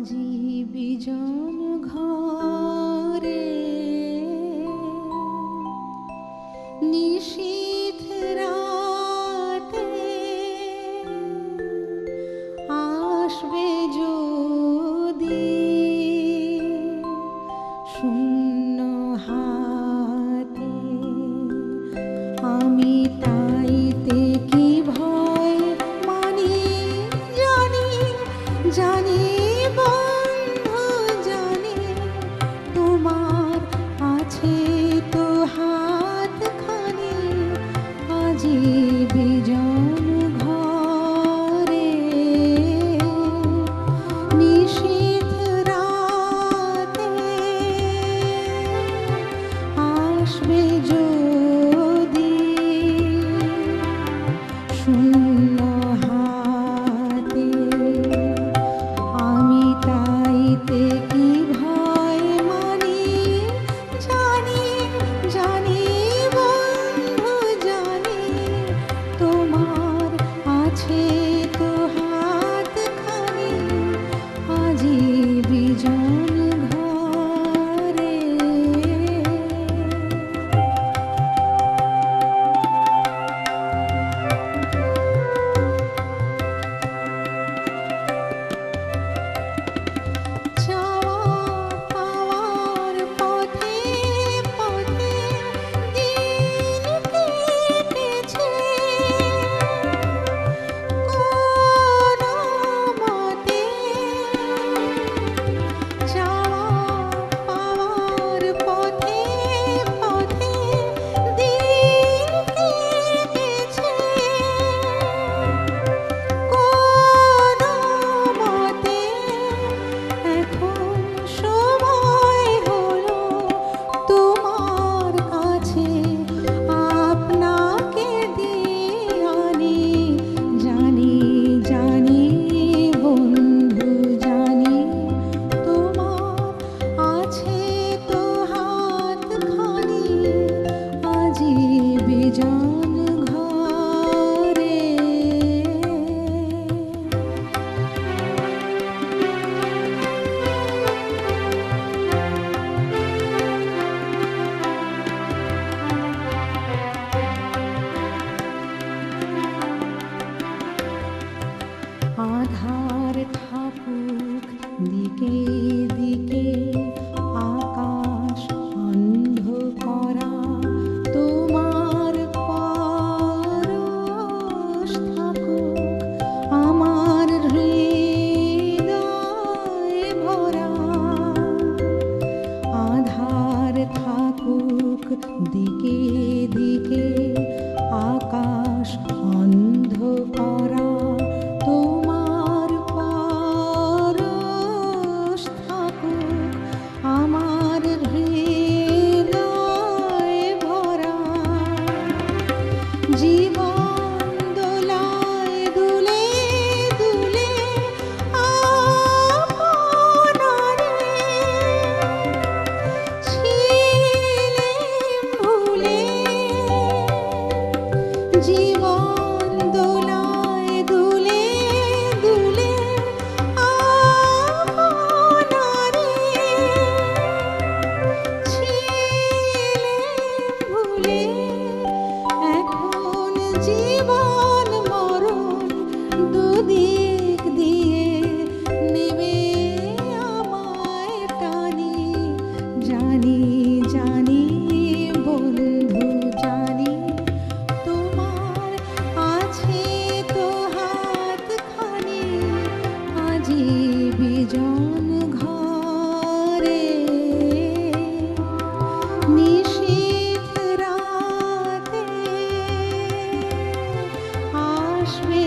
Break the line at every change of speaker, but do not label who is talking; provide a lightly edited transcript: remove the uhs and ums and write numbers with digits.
আজি বিজন ঘরে নিশীথ রাতে আসবে যদি শূন্য হাতে আমি তাইতে কি ভয় মানি জানি জানি বন্ধু জানি তোমার আছে তো হাতখানি আজি বিজন ঘরে নিশীথ রাতে আসবে যদি শূন্য হাতে আমি তাইতে কি ভয় মানি জানি জানি বন্ধু জানি তোমার আছে তো হাতখানি আজি বিজন ঘরে আধার থাকুক দিকে দিকে আকাশ অন্ধকারা তোমার পরশ থাকুক আমার হৃদয় ভরা আধার থাকুক দিকে দিকে আকাশ অন্ধকারা তোমার পরশ থাকুক আমার হৃদয় ভরা জীবন দোলায় দুলে দুলে আপনারে ছিলেম ভুলে জীবন দোলায় দুলে দুলে আপনারে ছিলেম ভুলে এখন জীবন মরণ দুদিক দিয়ে নেবে আমায় টানি জানি জানি বন্ধু জানি তোমার আছে তো হাতখানি আজি বিজন ঘরে নিশীথ রাতে আসবে